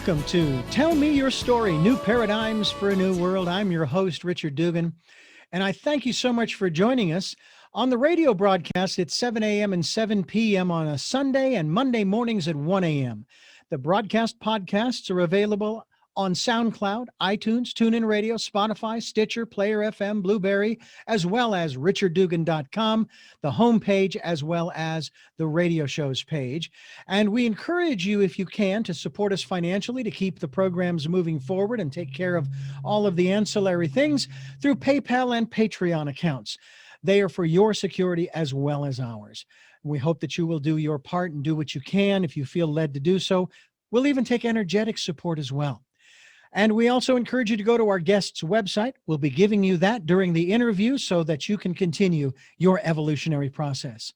Welcome to Tell Me Your Story, New Paradigms for a New World. I'm your host, Richard Dugan, and I thank you so much for joining us on the radio broadcast at 7 a.m. and 7 p.m. on a Sunday and Monday mornings at 1 a.m. The broadcast podcasts are available on SoundCloud, iTunes, TuneIn Radio, Spotify, Stitcher, Player FM, Blueberry, as well as richarddugan.com, the homepage, as well as the radio show's page. And we encourage you, if you can, to support us financially to keep the programs moving forward and take care of all of the ancillary things through PayPal and Patreon accounts. They are for your security as well as ours. We hope that you will do your part and do what you can if you feel led to do so. We'll even take energetic support as well. And we also encourage you to go to our guest's website. We'll be giving you that during the interview so that you can continue your evolutionary process.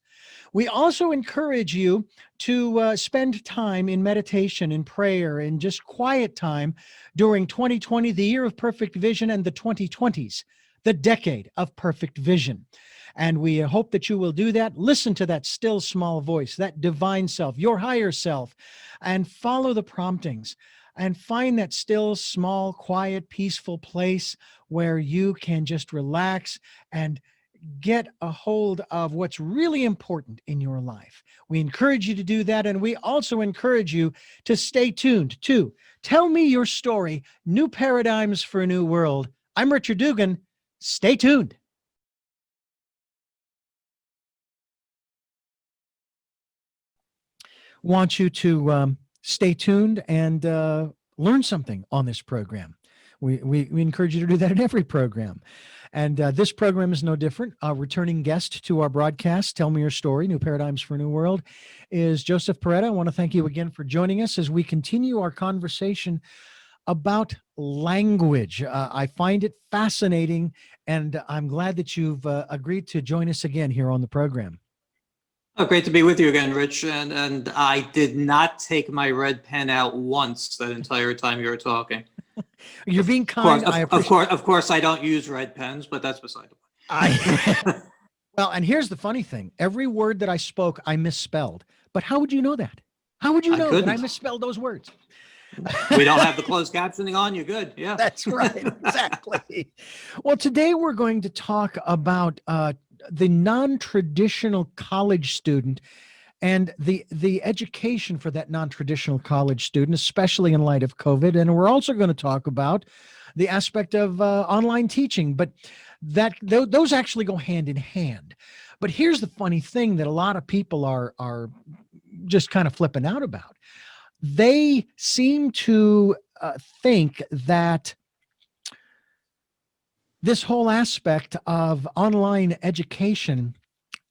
We also encourage you to spend time in meditation, in prayer, in just quiet time during 2020, the year of perfect vision, and the 2020s, the decade of perfect vision. And we hope that you will do that. Listen to that still small voice, that divine self, your higher self, and follow the promptings. And find that still, small, quiet, peaceful place where you can just relax and get a hold of what's really important in your life. We encourage you to do that. And we also encourage you to stay tuned to Tell Me Your Story, New Paradigms for a New World. I'm Richard Dugan. Stay tuned. Want you to stay tuned and learn something on this program. We encourage you to do that in every program. And this program is no different. Our returning guest to our broadcast, Tell Me Your Story, New Paradigms for a New World, is Joseph Paretta. I want to thank you again for joining us as we continue our conversation about language. I find it fascinating, and I'm glad that you've agreed to join us again here on the program. Oh, great to be with you again, Rich. And I did not take my red pen out once that entire time you were talking. You're being kind. Of course, I don't use red pens, but that's beside the point. Well, and here's the funny thing. Every word that I spoke, I misspelled. But how would you know that? How would you know that I misspelled those words? We don't have the closed captioning on. You're good. Yeah, that's right. Exactly. Well, today we're going to talk about the non-traditional college student and the education for that non-traditional college student, especially in light of COVID. And we're also going to talk about the aspect of online teaching, but those actually go hand in hand. But here's the funny thing that a lot of people are just kind of flipping out about. They seem to think that this whole aspect of online education,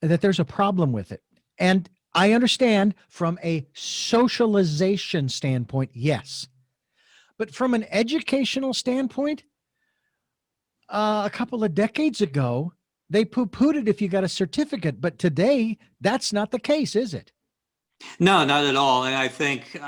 that there's a problem with it. And I understand from a socialization standpoint, yes. But from an educational standpoint, a couple of decades ago, they poo-pooed it if you got a certificate. But today, that's not the case, is it? No, not at all. And I think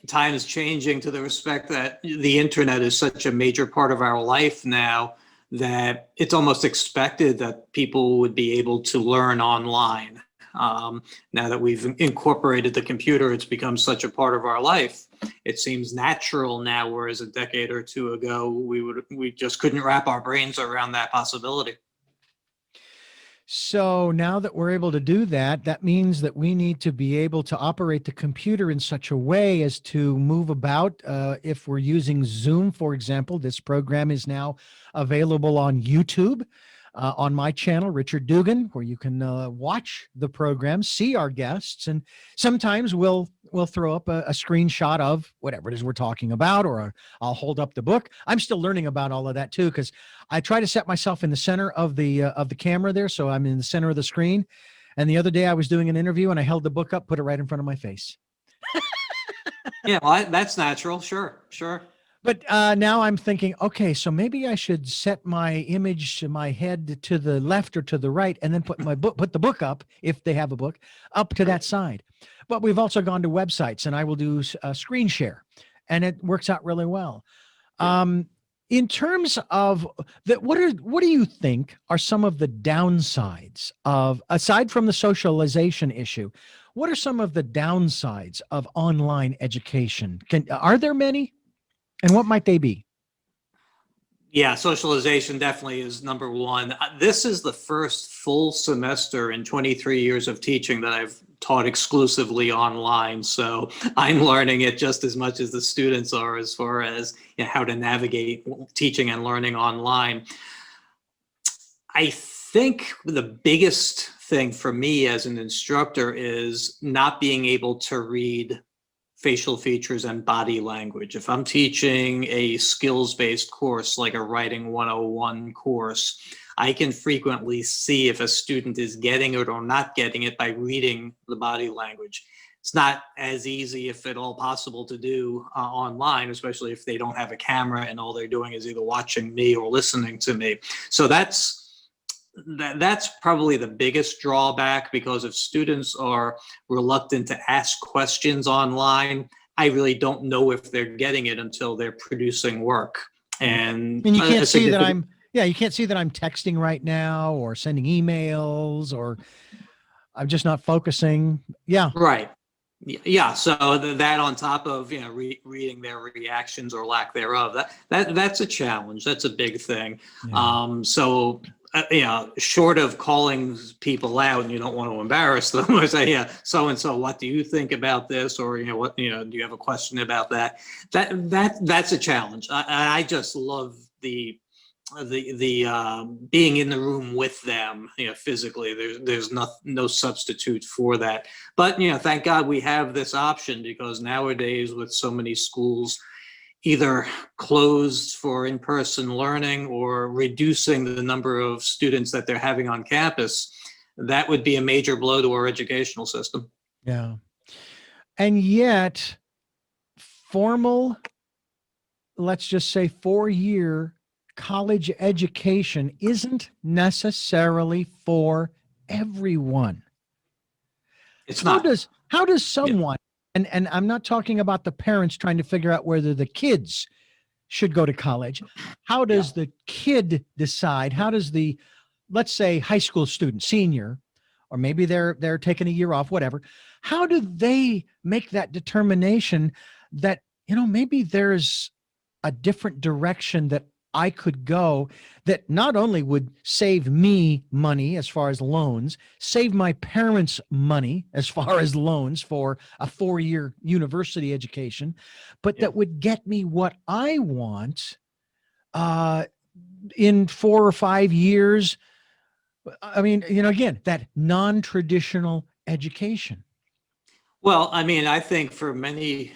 time is changing to the respect that the internet is such a major part of our life now that it's almost expected that people would be able to learn online. Now that we've incorporated the computer, it's become such a part of our life. It seems natural now, whereas a decade or two ago, we just couldn't wrap our brains around that possibility. So now that we're able to do that, that means that we need to be able to operate the computer in such a way as to move about. If we're using Zoom, for example, this program is now available on YouTube, on my channel, Richard Dugan, where you can watch the program, see our guests, and sometimes we'll throw up a screenshot of whatever it is we're talking about, or I'll hold up the book. I'm still learning about all of that too, because I try to set myself in the center of the camera there, so I'm in the center of the screen. And the other day I was doing an interview and I held the book up, put it right in front of my face. Yeah, well, that's natural. Sure. But now I'm thinking, okay, so maybe I should set my image, my head to the left or to the right, and then put the book up, if they have a book, up to that side. But we've also gone to websites, and I will do a screen share, and it works out really well. In terms of that, what do you think are some of the downsides of, aside from the socialization issue, what are some of the downsides of online education? Are there many? And what might they be? Yeah, socialization definitely is number one. This is the first full semester in 23 years of teaching that I've taught exclusively online. So I'm learning it just as much as the students are, as far as how to navigate teaching and learning online. I think the biggest thing for me as an instructor is not being able to read facial features and body language. If I'm teaching a skills-based course like a Writing 101 course, I can frequently see if a student is getting it or not getting it by reading the body language. It's not as easy, if at all possible, to do online, especially if they don't have a camera and all they're doing is either watching me or listening to me. So that's probably the biggest drawback, because if students are reluctant to ask questions online, I really don't know if they're getting it until they're producing work. And you can't see that you can't see that I'm texting right now or sending emails, or I'm just not focusing. Yeah. Right. Yeah. So that on top of, reading their reactions or lack thereof, that's a challenge. That's a big thing. Yeah. Short of calling people out, and you don't want to embarrass them, or say, yeah, so and so, what do you think about this, or what, do you have a question about that? That's a challenge. I just love the being in the room with them, physically. There's no substitute for that. But thank God we have this option, because nowadays, with so many schools either closed for in-person learning or reducing the number of students that they're having on campus, that would be a major blow to our educational system. Yeah. And yet, formal, let's just say 4-year college education isn't necessarily for everyone. It's How not. does someone, and I'm not talking about the parents trying to figure out whether the kids should go to college. How does the kid decide? How does the, let's say, high school student, senior, or maybe they're taking a year off, whatever. How do they make that determination that, maybe there's a different direction that I could go that not only would save me money as far as loans, save my parents money as far as loans for a 4-year university education, but that would get me what I want in 4 or 5 years. I mean, again, that non-traditional education. Well, I think for many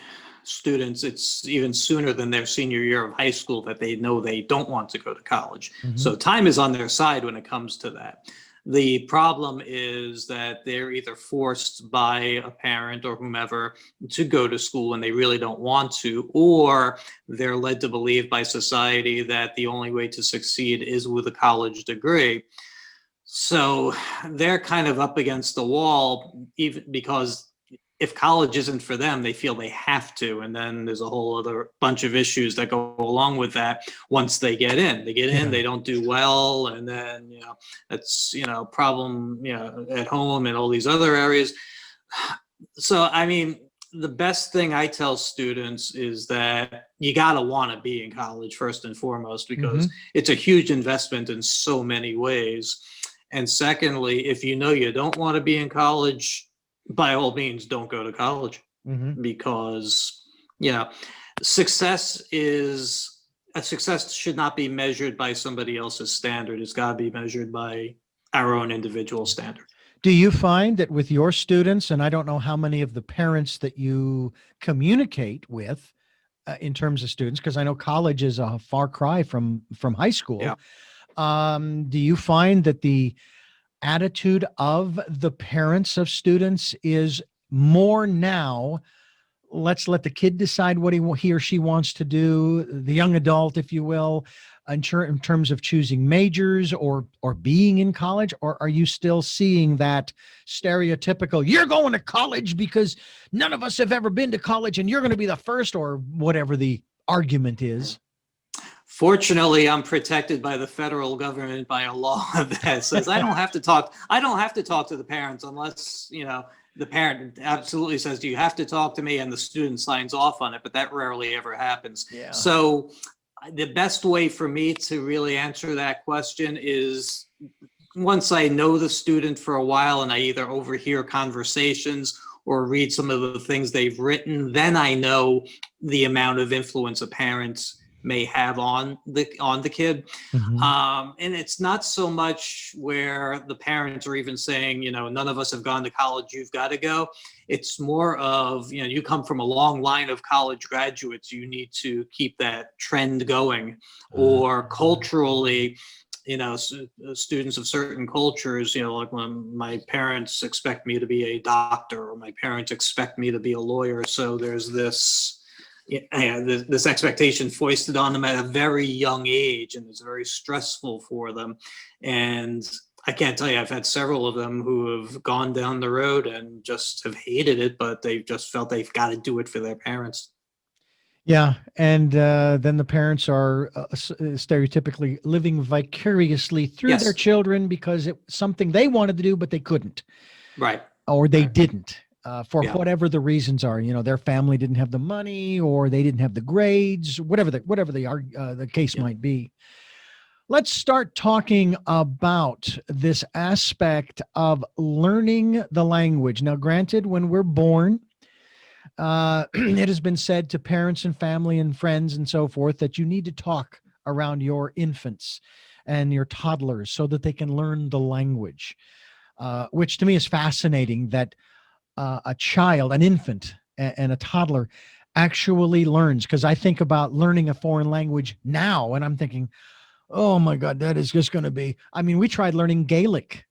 students, it's even sooner than their senior year of high school that they know they don't want to go to college. Mm-hmm. So time is on their side when it comes to that. The problem is that they're either forced by a parent or whomever to go to school when they really don't want to, or they're led to believe by society that the only way to succeed is with a college degree. So they're kind of up against the wall, even because if college isn't for them, they feel they have to. And then there's a whole other bunch of issues that go along with that. Once they get in, they don't do well. And then, that's, problem, at home and all these other areas. So, the best thing I tell students is that you got to want to be in college first and foremost, because it's a huge investment in so many ways. And secondly, if you don't want to be in college, by all means, don't go to college, because, success should not be measured by somebody else's standard. It's got to be measured by our own individual standard. Do you find that with your students, and I don't know how many of the parents that you communicate with in terms of students, because I know college is a far cry from high school. Yeah. Do you find that the attitude of the parents of students is more now, let's let the kid decide what he or she wants to do, the young adult, if you will, in terms of choosing majors or being in college? Or are you still seeing that stereotypical, you're going to college because none of us have ever been to college and you're going to be the first, or whatever the argument is? Fortunately, I'm protected by the federal government by a law that says I don't have to talk to the parents unless, the parent absolutely says, "Do you have to talk to me?" And the student signs off on it, but that rarely ever happens. Yeah. So the best way for me to really answer that question is once I know the student for a while and I either overhear conversations or read some of the things they've written, then I know the amount of influence a parent may have on the kid. And it's not so much where the parents are even saying, none of us have gone to college, you've got to go. It's more of, you come from a long line of college graduates, you need to keep that trend going. Or culturally, students of certain cultures, like when my parents expect me to be a doctor or my parents expect me to be a lawyer. So there's this expectation foisted on them at a very young age, and it's very stressful for them. And I can't tell you, I've had several of them who have gone down the road and just have hated it, but they've just felt they've got to do it for their parents. Yeah, and then the parents are stereotypically living vicariously through their Yes. children because it was something they wanted to do, but they couldn't, Right. or they Right. didn't, for Yeah. whatever the reasons are. Their family didn't have the money, or they didn't have the grades, whatever the case Yeah. might be. Let's start talking about this aspect of learning the language. Now, granted, when we're born, it has been said to parents and family and friends and so forth that you need to talk around your infants and your toddlers so that they can learn the language, which to me is fascinating that a child, an infant, and a toddler actually learns. Because I think about learning a foreign language now, and I'm thinking, oh my God, that is just going to be. I mean, we tried learning Gaelic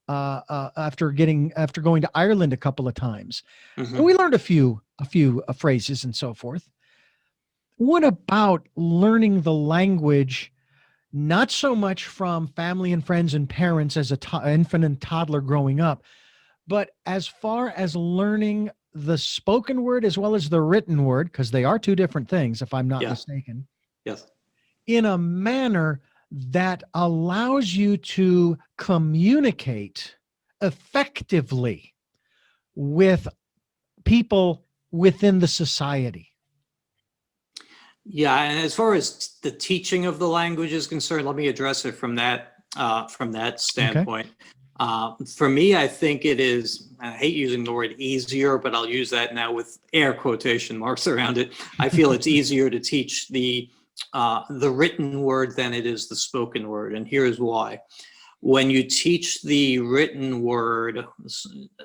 after going to Ireland a couple of times. Mm-hmm. And we learned a few phrases and so forth. What about learning the language, not so much from family and friends and parents as infant and toddler growing up, but as far as learning the spoken word as well as the written word, because they are two different things, if I'm not mistaken, Yes. in a manner that allows you to communicate effectively with people within the society? Yeah, and as far as the teaching of the language is concerned, let me address it from that standpoint. For me, I think it is. I hate using the word easier, but I'll use that now with air quotation marks around it. I feel it's easier to teach the written word than it is the spoken word, and here's why. When you teach the written word,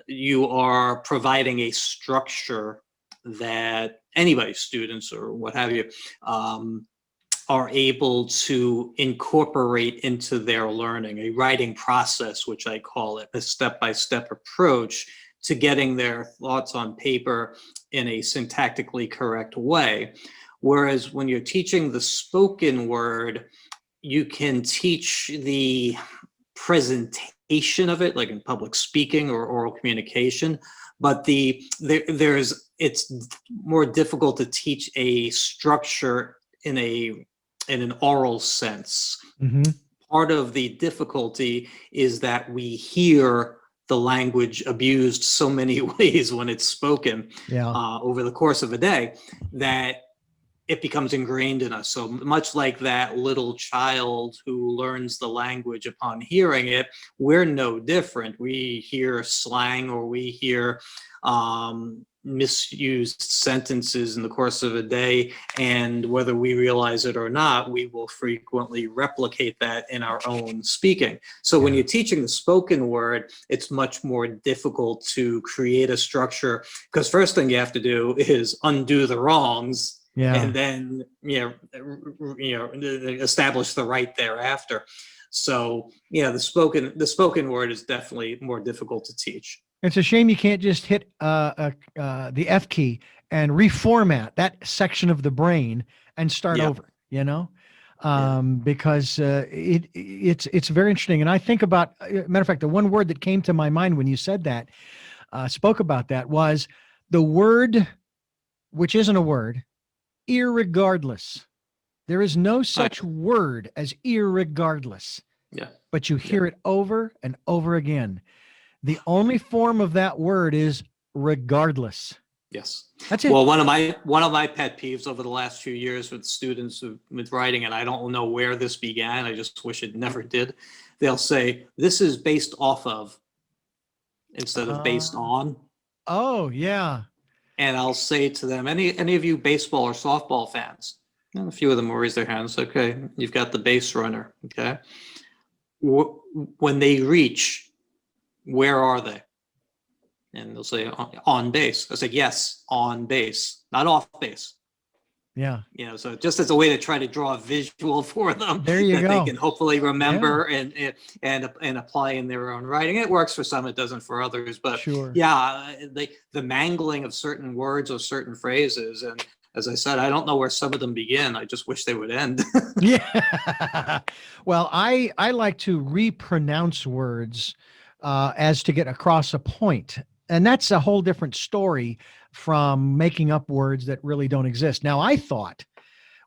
you are providing a structure that anybody, students or what have you, are able to incorporate into their learning, a writing process, which I call it, a step-by-step approach to getting their thoughts on paper in a syntactically correct way. Whereas when you're teaching the spoken word, you can teach the presentation of it, like in public speaking or oral communication, but it's more difficult to teach a structure in an oral sense. Mm-hmm. Part of the difficulty is that we hear the language abused so many ways when it's spoken over the course of a day that it becomes ingrained in us. So much like that little child who learns the language upon hearing it, we're no different. We hear slang or we hear misused sentences in the course of a day, and whether we realize it or not, we will frequently replicate that in our own speaking. So when you're teaching the spoken word, it's much more difficult to create a structure, because first thing you have to do is undo the wrongs and then establish the right thereafter. So the spoken word is definitely more difficult to teach. It's a shame you can't just hit the F key and reformat that section of the brain and start over, because it's very interesting. And I think about, matter of fact, the one word that came to my mind when you said that, spoke about that, was the word, which isn't a word, irregardless. There is no such word as irregardless. Yeah. But you hear it over and over again. The only form of that word is regardless. Yes. That's it. Well, one of my pet peeves over the last few years with students with writing, and I don't know where this began, I just wish it never did. They'll say, this is based off of instead of based Uh, on. oh, yeah. And I'll say to them, any of you baseball or softball fans? And a few of them will raise their hands. Okay, you've got the base runner. Okay. When they reach, where are they? And they'll say on base. I say, yes, on base, not off base. Yeah. So just as a way to try to draw a visual for them There you that they go. can hopefully remember and apply in their own writing. It works for some, it doesn't for others. But Sure. yeah, the mangling of certain words or certain phrases. And as I said, I don't know where some of them begin. I just wish they would end. Yeah. Well, I like to repronounce words as to get across a point. And that's a whole different story from making up words that really don't exist. Now, I thought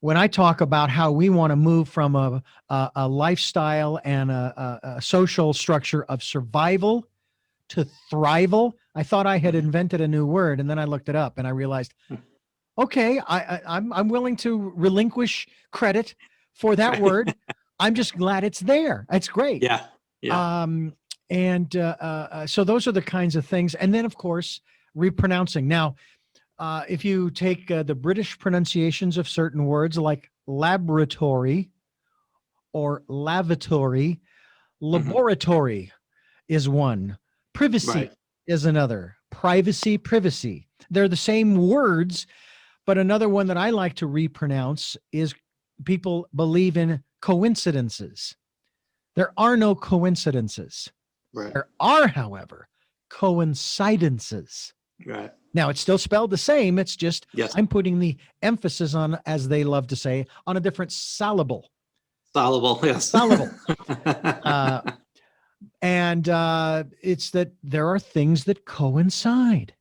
when I talk about how we want to move from a lifestyle and a social structure of survival to thrival, I thought I had invented a new word. And then I looked it up and I realized, okay, I'm willing to relinquish credit for that word. I'm just glad it's there. It's great. Yeah. Yeah. So those are the kinds of things. And then, of course, repronouncing. Now, if you take the British pronunciations of certain words like laboratory or lavatory, laboratory is one, privacy Right. is another, privacy, privacy. They're the same words, but another one that I like to repronounce is people believe in coincidences. There are no coincidences. Right. There are, however, coincidences. Right. Now, it's still spelled the same. It's just Yes. I'm putting the emphasis on, as they love to say, on a different syllable. Soluble. Yes. Syllable. And it's that there are things that coincide.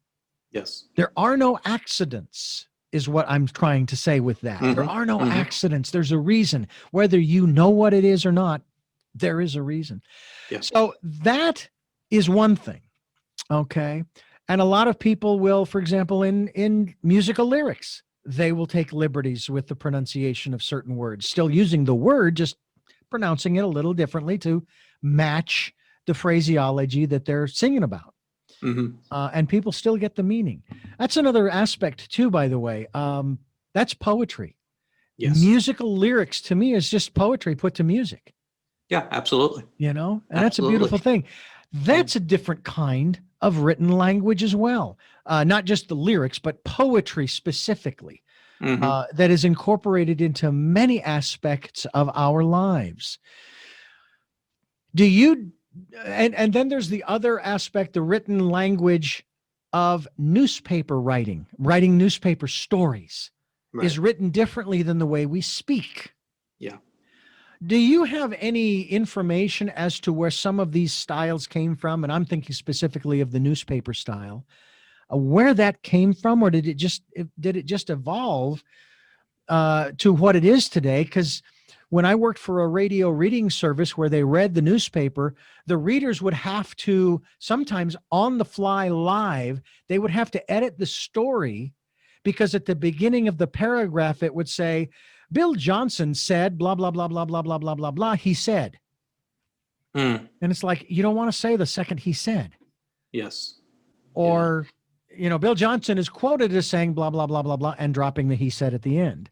Yes. There are no accidents, is what I'm trying to say with that. There are no accidents. There's a reason. Whether you know what it is or not, there is a reason. Yeah. So that is one thing. Okay. And a lot of people will, for example, in musical lyrics, they will take liberties with the pronunciation of certain words, still using the word, just pronouncing it a little differently to match the phraseology that they're singing about. And people still get the meaning. That's another aspect too, by the way. That's poetry. Yes. Musical lyrics to me is just poetry put to music. Yeah, absolutely. And that's a beautiful thing. That's a different kind of written language as well. Not just the lyrics, but poetry specifically, that is incorporated into many aspects of our lives. Do you, and then there's the other aspect, the written language of newspaper writing newspaper stories is written differently than the way we speak. Yeah. Do you have any information as to where some of these styles came from? And I'm thinking specifically of the newspaper style, where that came from, or did it just evolve to what it is today? Because when I worked for a radio reading service where they read the newspaper, the readers would have to sometimes on the fly live, they would have to edit the story because at the beginning of the paragraph, it would say, Bill Johnson said, blah, blah, blah, blah, blah, blah, blah, blah, blah, he said. And it's like, you don't want to say the second he said. Yes. Or, Bill Johnson is quoted as saying blah, blah, blah, blah, blah, and dropping the he said at the end.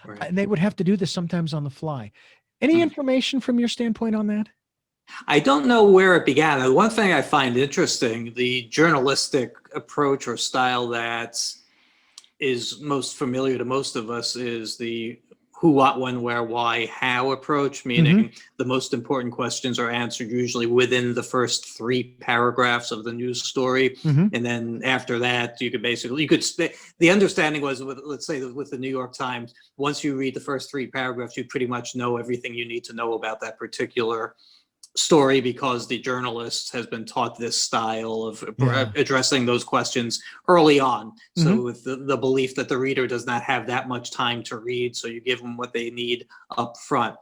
Right. And they would have to do this sometimes on the fly. Any information from your standpoint on that? I don't know where it began. The one thing I find interesting, the journalistic approach or style that is most familiar to most of us is the who, what, when, where, why, how approach, meaning the most important questions are answered usually within the first 3 paragraphs of the news story. And then after that, the understanding was, let's say with the New York Times, once you read the first 3 paragraphs, you pretty much know everything you need to know about that particular story because the journalist has been taught this style of addressing those questions early on. So with the belief that the reader does not have that much time to read, so you give them what they need up front.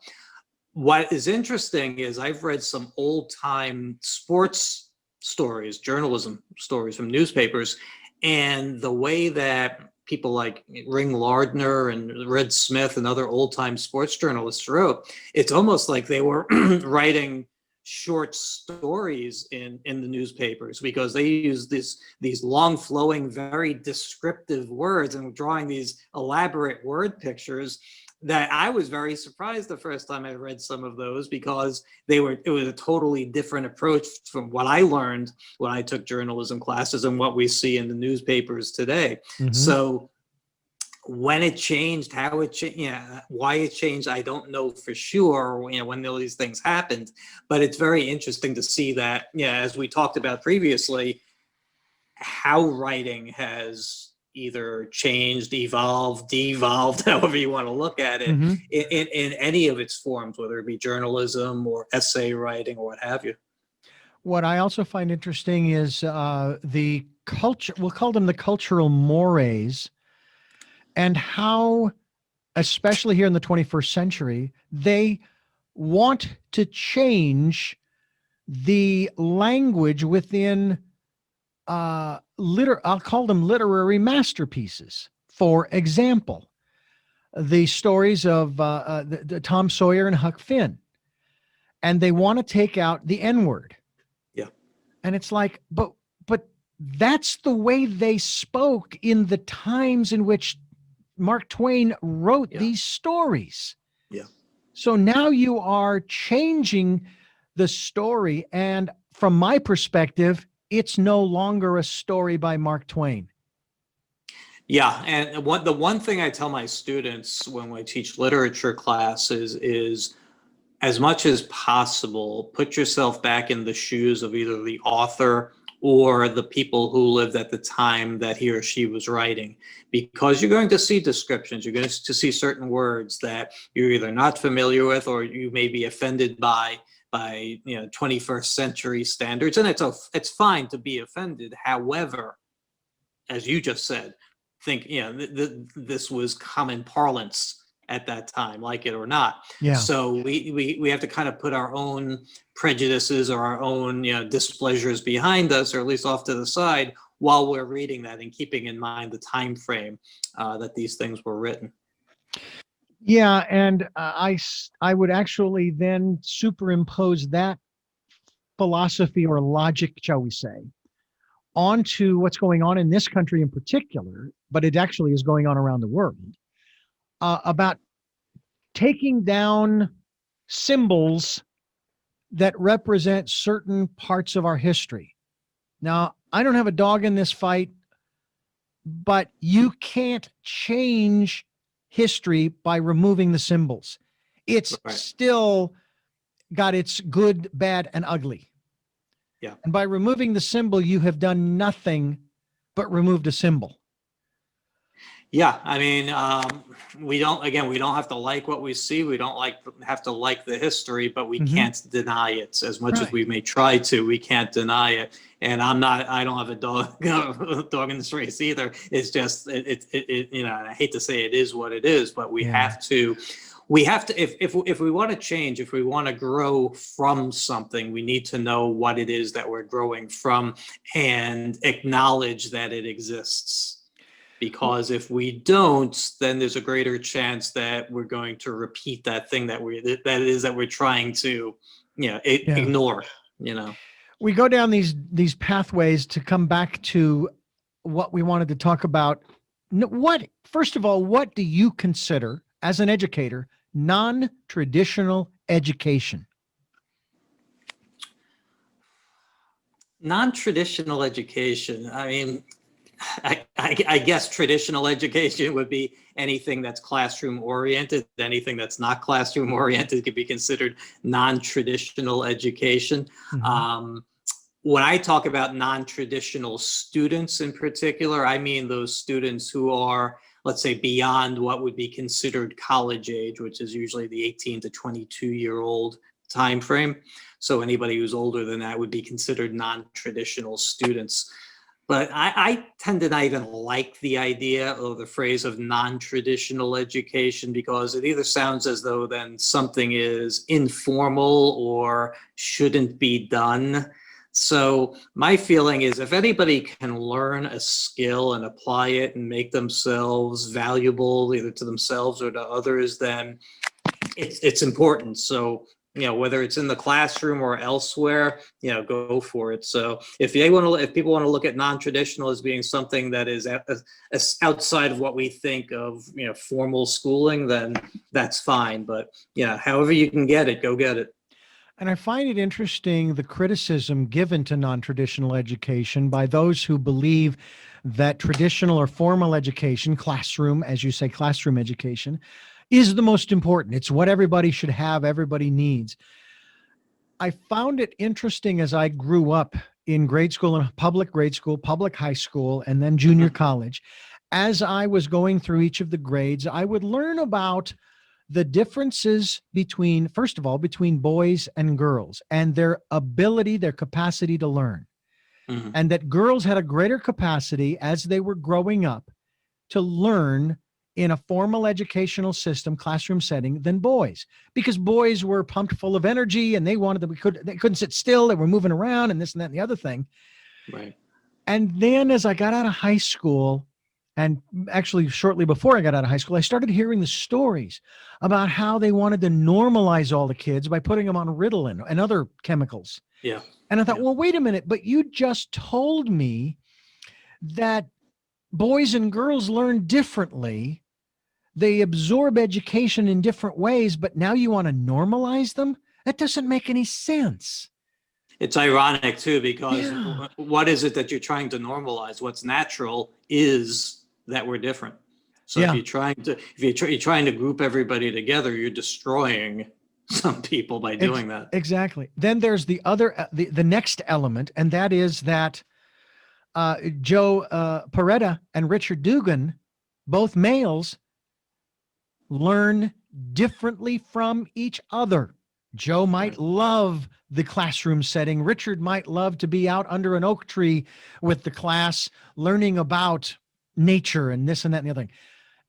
What is interesting is I've read some old time sports stories, journalism stories from newspapers. And the way that people like Ring Lardner and Red Smith and other old-time sports journalists wrote, it's almost like they were writing short stories in the newspapers, because they use these long flowing, very descriptive words and drawing these elaborate word pictures that I was very surprised the first time I read some of those, because it was a totally different approach from what I learned when I took journalism classes and what we see in the newspapers today. Mhm. So when it changed, how it changed, why it changed, I don't know for sure, when all these things happened, but it's very interesting to see that, as we talked about previously, how writing has either changed, evolved, devolved, however you want to look at it, Mhm. in any of its forms, whether it be journalism or essay writing or what have you. What I also find interesting is the culture, we'll call them the cultural mores, and how, especially here in the 21st century, they want to change the language within I'll call them literary masterpieces. For example, the stories of the Tom Sawyer and Huck Finn, and they want to take out the N word. Yeah. And it's like, but that's the way they spoke in the times in which Mark Twain wrote these stories. Yeah. So now you are changing the story, and from my perspective, it's no longer a story by Mark Twain. Yeah, and the one thing I tell my students when I teach literature classes is, as much as possible, put yourself back in the shoes of either the author or the people who lived at the time that he or she was writing, because you're going to see descriptions, you're going to see certain words that you're either not familiar with or you may be offended by 21st century standards, and it's fine to be offended. However, as you just said, think this was common parlance at that time, like it or not. Yeah. So we have to kind of put our own prejudices or our own displeasures behind us, or at least off to the side, while we're reading that, and keeping in mind the time frame that these things were written. Yeah, and I would actually then superimpose that philosophy or logic, shall we say, onto what's going on in this country in particular, but it actually is going on around the world, about taking down symbols that represent certain parts of our history. Now, I don't have a dog in this fight, but you can't change history by removing the symbols. It's Right. still got its good, bad, and ugly. Yeah. And by removing the symbol, you have done nothing but removed a symbol. Yeah, I mean, we don't have to like what we see. We don't have to like the history, but we can't deny it. As much as we may try to, we can't deny it. And I don't have a dog in this race either. It's just, I hate to say it is what it is, but we have to, if we want to change, if we want to grow from something, we need to know what it is that we're growing from and acknowledge that it exists. Because if we don't, then there's a greater chance that we're going to repeat that thing that we're trying to, ignore. We go down these pathways to come back to what we wanted to talk about. First of all, what do you consider, as an educator, non-traditional education? Non-traditional education. I mean, I guess traditional education would be anything that's classroom oriented. Anything that's not classroom oriented could be considered non-traditional education. When I talk about non-traditional students in particular, I mean those students who are, let's say, beyond what would be considered college age, which is usually the 18 to 22-year-old time frame. So anybody who's older than that would be considered non-traditional students. But I tend to not even like the idea or the phrase of non-traditional education, because it either sounds as though then something is informal or shouldn't be done. So my feeling is if anybody can learn a skill and apply it and make themselves valuable either to themselves or to others, then it's important. So, whether it's in the classroom or elsewhere, go for it. So if people want to look at non-traditional as being something that is outside of what we think of, formal schooling, then that's fine. But however you can get it, go get it. And I find it interesting the criticism given to non-traditional education by those who believe that traditional or formal education, classroom, as you say, classroom education, is the most important. It's what everybody should have, everybody needs. I found it interesting as I grew up in grade school and public grade school, public high school, and then junior college. As I was going through each of the grades, I would learn about the differences between, first of all, between boys and girls and their ability, their capacity to learn. Mhm. And that girls had a greater capacity as they were growing up to learn in a formal educational system, classroom setting, than boys, because boys were pumped full of energy and they couldn't sit still. They were moving around and this and that and the other thing. Right. And then as I got out of high school, and actually shortly before I got out of high school, I started hearing the stories about how they wanted to normalize all the kids by putting them on Ritalin and other chemicals. Yeah. And I thought, Yeah. well, wait a minute, but you just told me that boys and girls learn differently. They absorb education in different ways, but now you want to normalize them? That doesn't make any sense. It's ironic too, because Yeah. what is it that you're trying to normalize? What's natural is that we're different. So Yeah. if you're trying to group everybody together, you're destroying some people by doing that. Exactly. Then there's the next element, and that is that Joe Paretta and Richard Dugan, both males, learn differently from each other. Joe might Right. love the classroom setting. Richard might love to be out under an oak tree with the class, learning about nature and this and that and the other thing.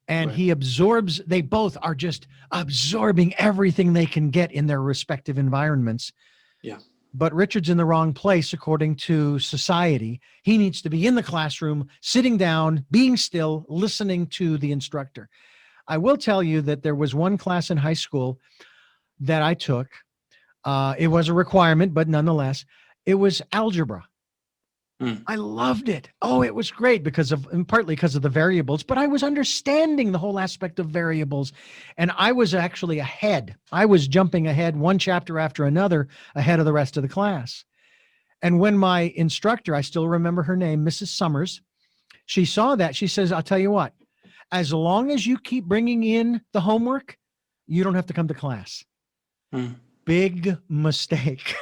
And Right. they both are just absorbing everything they can get in their respective environments. Yeah. But Richard's in the wrong place according to society. He needs to be in the classroom, sitting down, being still, listening to the instructor. I will tell you that there was one class in high school that I took. It was a requirement, but nonetheless, it was algebra. Hmm. I loved it. Oh, it was great and partly because of the variables, but I was understanding the whole aspect of variables. And I was actually ahead. I was jumping ahead one chapter after another ahead of the rest of the class. And when my instructor, I still remember her name, Mrs. Summers, she saw that. She says, I'll tell you what, as long as you keep bringing in the homework, you don't have to come to class. Hmm. Big mistake.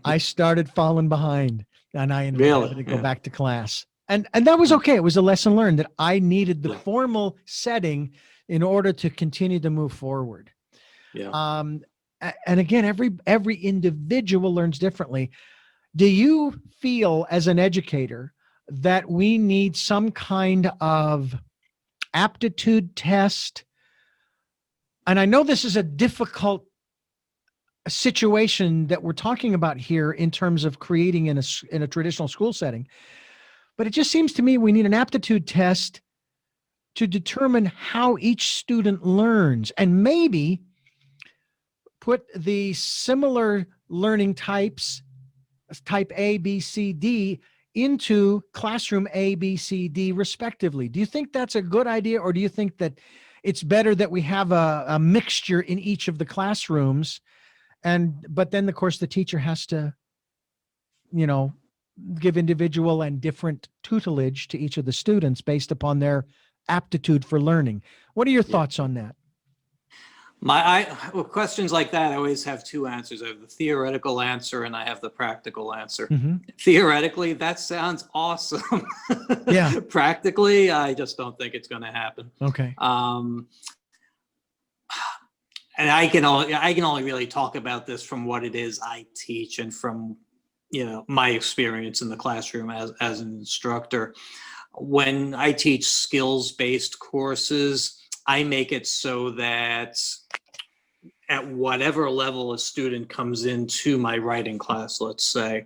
I started falling behind and I ended up Really? having to go Yeah. back to class. And that was okay. It was a lesson learned that I needed the Yeah. formal setting in order to continue to move forward. Yeah. And again, every individual learns differently. Do you feel as an educator that we need some kind of aptitude test? And I know this is a difficult situation that we're talking about here in terms of creating in a traditional school setting, but it just seems to me we need an aptitude test to determine how each student learns and maybe put the similar learning types, type A, B, C, D, into classroom A, B, C, D, respectively. Do you think that's a good idea, or do you think that it's better that we have a mixture in each of the classrooms? But then, of course, the teacher has to, you know, give individual and different tutelage to each of the students based upon their aptitude for learning. What are your Yeah. thoughts on that? With questions like that, I always have two answers. I have the theoretical answer and I have the practical answer. Mm-hmm. Theoretically, that sounds awesome. Yeah. Practically, I just don't think it's going to happen. Okay. And I can only really talk about this from what it is I teach and from my experience in the classroom as an instructor. When I teach skills-based courses, I make it so that at whatever level a student comes into my writing class, let's say,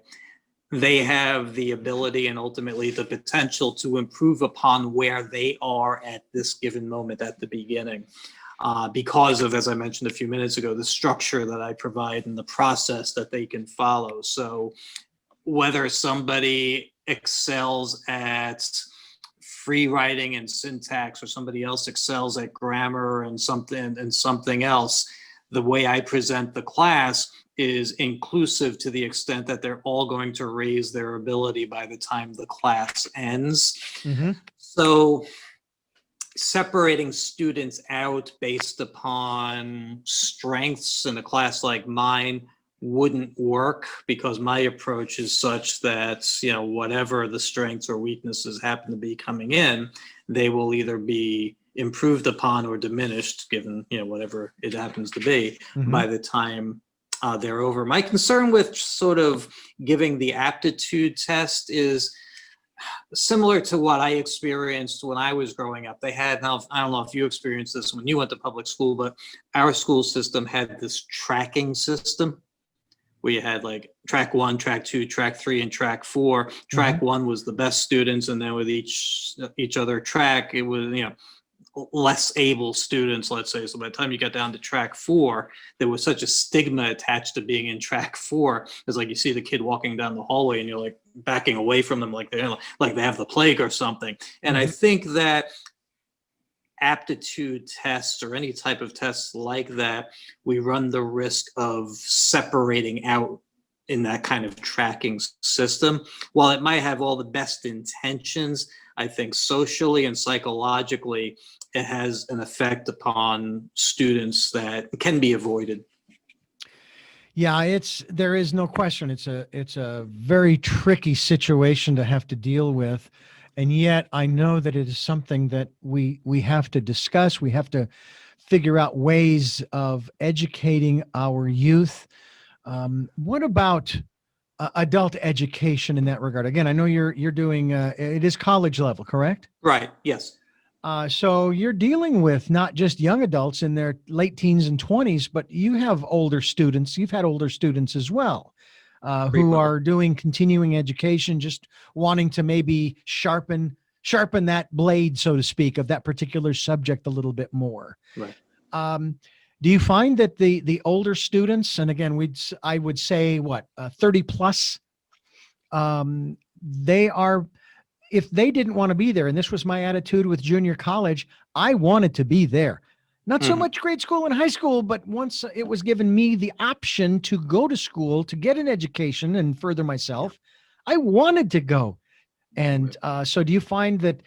they have the ability and ultimately the potential to improve upon where they are at this given moment at the beginning. Because of, as I mentioned a few minutes ago, the structure that I provide and the process that they can follow. So whether somebody excels at free writing and syntax, or somebody else excels at grammar and something else, the way I present the class is inclusive to the extent that they're all going to raise their ability by the time the class ends. Mm-hmm. So separating students out based upon strengths in a class like mine wouldn't work, because my approach is such that, whatever the strengths or weaknesses happen to be coming in, they will either be improved upon or diminished, given, whatever it happens to be, by the time they're over. My concern with sort of giving the aptitude test is similar to what I experienced when I was growing up. They had, now I don't know if you experienced this when you went to public school, but our school system had this tracking system where you had like track 1, track 2, track 3, and track 4. Track 1 was the best students, and then with each other track, it was, less able students, let's say. So by the time you got down to track 4, there was such a stigma attached to being in track 4. It's like you see the kid walking down the hallway and you're like backing away from them like they have the plague or something. And I think that aptitude tests or any type of tests like that, we run the risk of separating out in that kind of tracking system. While it might have all the best intentions, I think socially and psychologically, it has an effect upon students that can be avoided. Yeah, there is no question. It's a very tricky situation to have to deal with. And yet I know that it is something that we have to discuss. We have to figure out ways of educating our youth. What about adult education in that regard? Again, I know you're doing it is college level, correct? Right. Yes. So you're dealing with not just young adults in their late teens and 20s, but you have older students. You've had older students as well, who Frequently. are doing continuing education, just wanting to maybe sharpen that blade, so to speak, of that particular subject a little bit more. Right. Do you find that the older students, and again, I would say 30 plus, they are, if they didn't want to be there, and this was my attitude with junior college, I wanted to be there. Not so much grade school and high school, but once it was given me the option to go to school, to get an education and further myself, I wanted to go. And so do you find that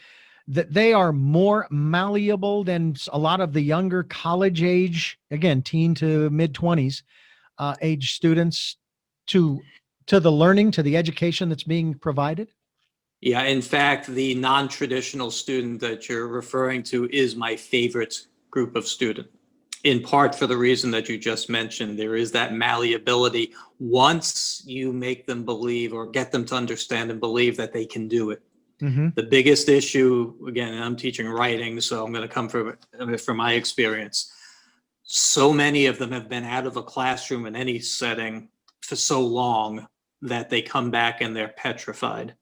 they are more malleable than a lot of the younger college age, again, teen to mid 20s age students to the learning, to the education that's being provided? Yeah, in fact, the non-traditional student that you're referring to is my favorite group of student, in part for the reason that you just mentioned. There is that malleability once you make them believe or get them to understand and believe that they can do it. The biggest issue, again, and I'm teaching writing, so I'm going to come from my experience. So many of them have been out of a classroom in any setting for so long that they come back and they're petrified.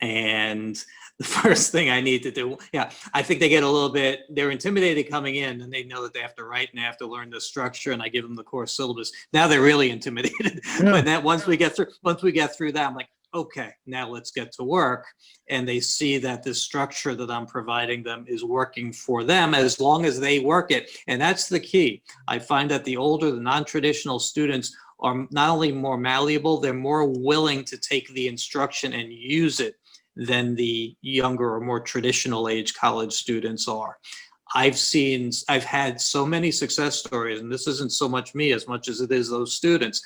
And the first thing I need to do, I think they get a little bit, they're intimidated coming in, and they know that they have to write and they have to learn the structure, and I give them the core syllabus. Now they're really intimidated. Yeah. But then once we get through that, I'm like, okay, now let's get to work. And they see that this structure that I'm providing them is working for them as long as they work it. And that's the key. I find that the older, the non-traditional students are not only more malleable, they're more willing to take the instruction and use it than the younger or more traditional age college students are. I've had so many success stories, and this isn't so much me as much as it is those students.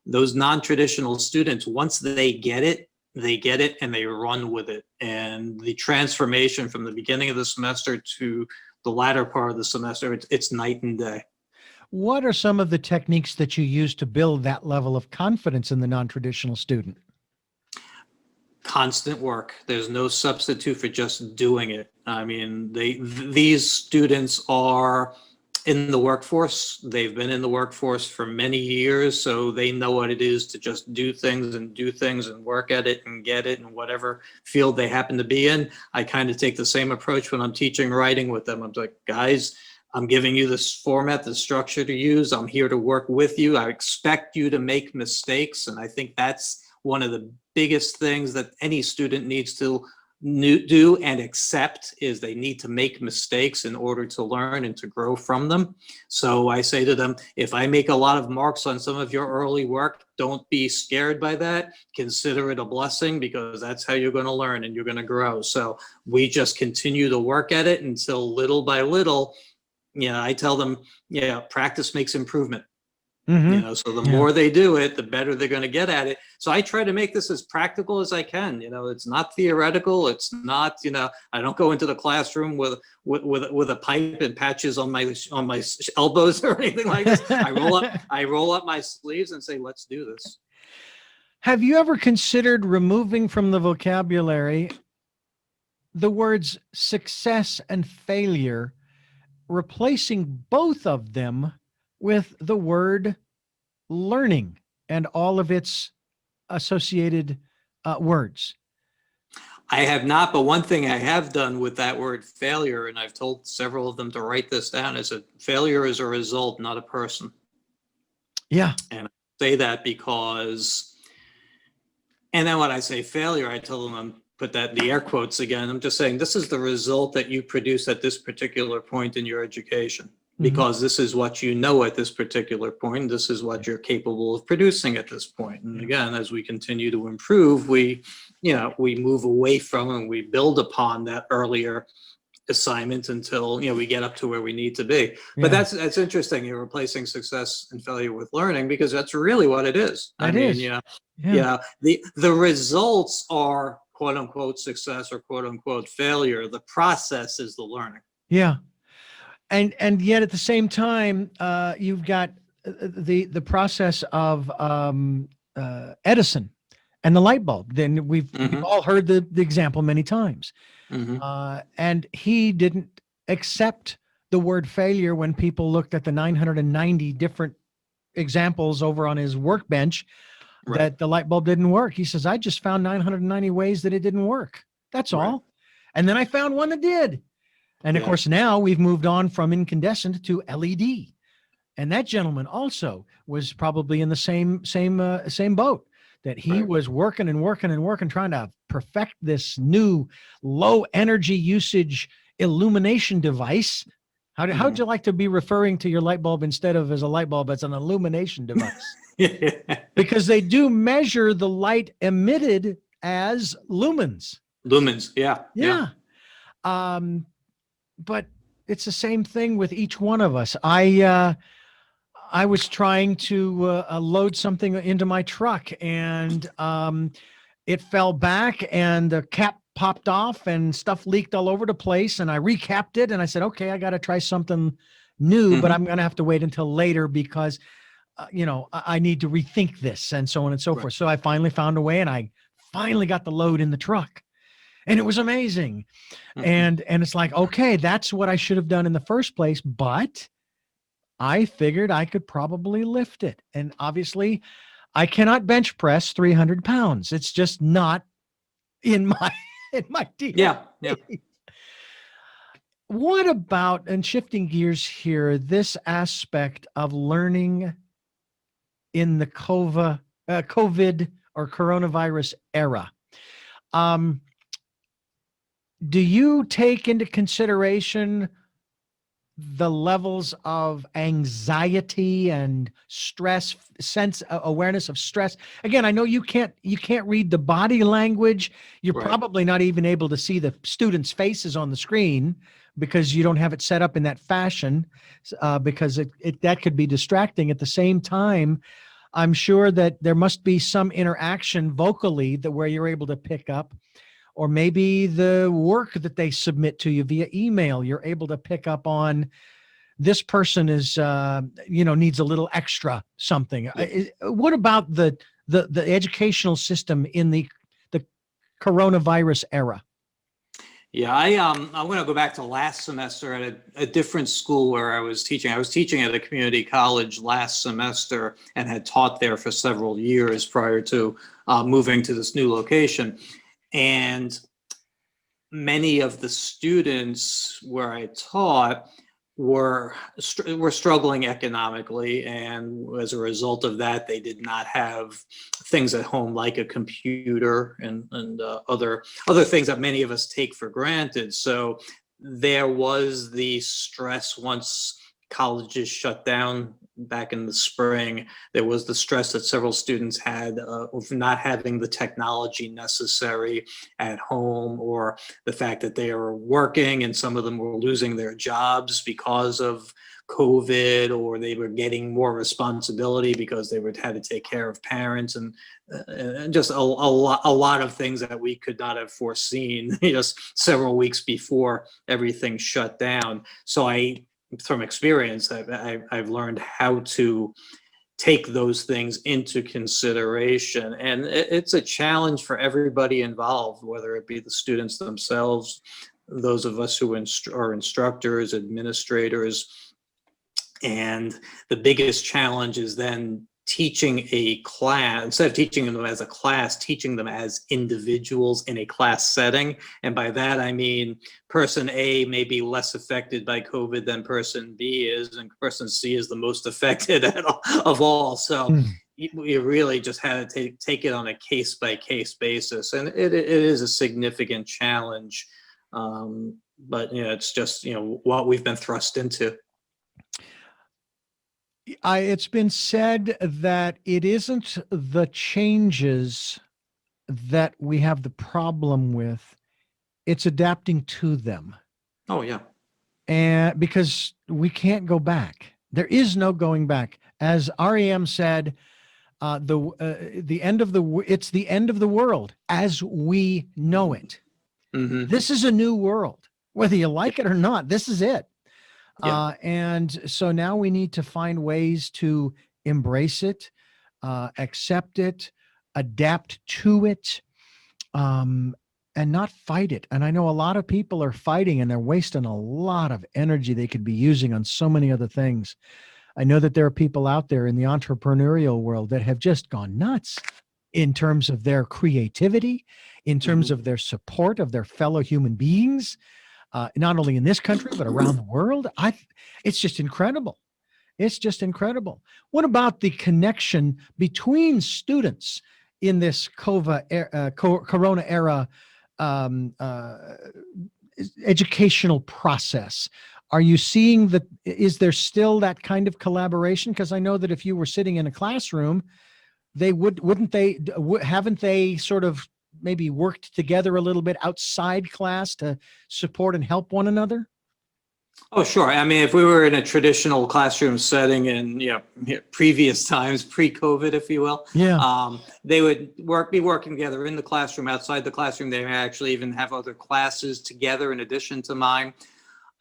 Those non-traditional students, once they get it and they run with it. And the transformation from the beginning of the semester to the latter part of the semester, it's night and day. What are some of the techniques that you use to build that level of confidence in the non-traditional student? Constant work. There's no substitute for just doing it. I mean, these students are in the workforce. They've been in the workforce for many years, so they know what it is to just do things and work at it and get it in whatever field they happen to be in. I kind of take the same approach when I'm teaching writing with them. I'm like, guys, I'm giving you this format, the structure to use. I'm here to work with you. I expect you to make mistakes. And I think that's one of the biggest things that any student needs to do and accept, is they need to make mistakes in order to learn and to grow from them. So I say to them, if I make a lot of marks on some of your early work, don't be scared by that. Consider it a blessing, because that's how you're going to learn and you're going to grow. So we just continue to work at it until little by little, I tell them, practice makes improvement. So the more they do it, the better they're going to get at it. So I try to make this as practical as I can. It's not theoretical. It's not, I don't go into the classroom with a pipe and patches on my elbows or anything like this. I roll up my sleeves and say, let's do this. Have you ever considered removing from the vocabulary the words success and failure, replacing both of them with the word learning and all of its associated words? I have not, but one thing I have done with that word failure, and I've told several of them to write this down, is that failure is a result, not a person. Yeah. And I say that because, and then when I say failure, I tell them, I'm put that in the air quotes again, I'm just saying this is the result that you produce at this particular point in your education. Because this is what you know at this particular point. This is what you're capable of producing at this point. And again, as we continue to improve, we move away from and we build upon that earlier assignment until we get up to where we need to be. But that's interesting. You're replacing success and failure with learning, because that's really what it is. The results are quote unquote success or quote unquote failure. The process is the learning. Yeah. And yet at the same time, you've got the process of Edison and the light bulb. Then we've all heard the example many times. And he didn't accept the word failure when people looked at the 990 different examples over on his workbench that the light bulb didn't work. He says, I just found 990 ways that it didn't work. That's all. And then I found one that did. And of course, now we've moved on from incandescent to LED. And that gentleman also was probably in the same boat, that he was working, trying to perfect this new low energy usage illumination device. How'd you like to be referring to your light bulb instead of as a light bulb as an illumination device? Because they do measure the light emitted as lumens. Lumens, yeah. But it's the same thing with each one of us. I was trying to load something into my truck, and it fell back and the cap popped off and stuff leaked all over the place. And I recapped it and I said, okay, I got to try something new, but I'm going to have to wait until later because, I need to rethink this and so on and so forth. So I finally found a way, and I finally got the load in the truck. And it was amazing. And it's like, okay, that's what I should have done in the first place. But I figured I could probably lift it. And obviously I cannot bench press 300 pounds. It's just not in my DNA. Yeah. What about, and shifting gears here, this aspect of learning in the COVID or coronavirus era? Do you take into consideration the levels of anxiety and stress, awareness of stress? Again, I know you can't read the body language. You're probably not even able to see the students' faces on the screen because you don't have it set up in that fashion, because that could be distracting. At the same time, I'm sure that there must be some interaction vocally where you're able to pick up. Or maybe the work that they submit to you via email, you're able to pick up on this person is, needs a little extra something. What about the educational system in the coronavirus era? Yeah, I'm going to go back to last semester at a different school where I was teaching. I was teaching at a community college last semester and had taught there for several years prior to moving to this new location. And many of the students where I taught were struggling economically, and as a result of that, they did not have things at home like a computer and other things that many of us take for granted. So there was the stress once colleges shut down back in the spring. There was the stress that several students had of not having the technology necessary at home, or the fact that they are working and some of them were losing their jobs because of COVID, or they were getting more responsibility because they would had to take care of parents, and just a lot of things that we could not have foreseen just several weeks before everything shut down. So from experience, I've learned how to take those things into consideration. And it's a challenge for everybody involved, whether it be the students themselves, those of us who are instructors, administrators. And the biggest challenge is then teaching a class, instead of teaching them as a class, teaching them as individuals in a class setting. And by that, I mean person A may be less affected by COVID than person B is, and person C is the most affected of all. So you really just had to take it on a case-by-case basis. And it is a significant challenge. But, it's just, what we've been thrust into. It's been said that it isn't the changes that we have the problem with, it's adapting to them. Oh, yeah. And because we can't go back, there is no going back. As REM said, the end of it's the end of the world as we know it. Mm-hmm. This is a new world, whether you like it or not. This is it. Yeah. And so now we need to find ways to embrace it, accept it, adapt to it, and not fight it. And I know a lot of people are fighting and they're wasting a lot of energy they could be using on so many other things. I know that there are people out there in the entrepreneurial world that have just gone nuts in terms of their creativity, in terms of their support of their fellow human beings, not only in this country, but around the world. It's just incredible. It's just incredible. What about the connection between students in this Corona era educational process? Are you seeing that? Is there still that kind of collaboration? Because I know that if you were sitting in a classroom, haven't they sort of maybe worked together a little bit outside class to support and help one another? Oh, sure. I mean, if we were in a traditional classroom setting in previous times, pre-COVID, if you will, they would be working together in the classroom, outside the classroom. They may actually even have other classes together in addition to mine.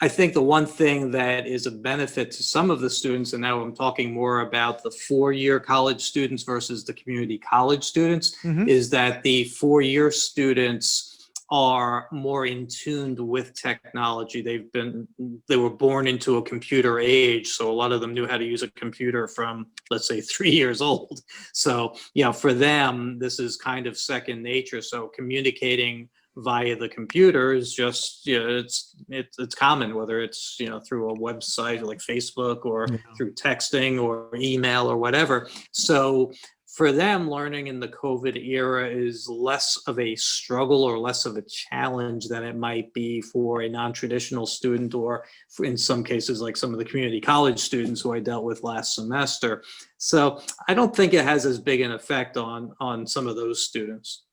I think the one thing that is a benefit to some of the students, and now I'm talking more about the four-year college students versus the community college students, is that the four-year students are more in tune with technology. They were born into a computer age, so a lot of them knew how to use a computer from, let's say, 3 years old. So, for them, this is kind of second nature. So communicating via the computer is just, it's common, whether it's, through a website like Facebook or through texting or email or whatever. So for them, learning in the COVID era is less of a struggle or less of a challenge than it might be for a non-traditional student, or in some cases, like some of the community college students who I dealt with last semester. So I don't think it has as big an effect on some of those students.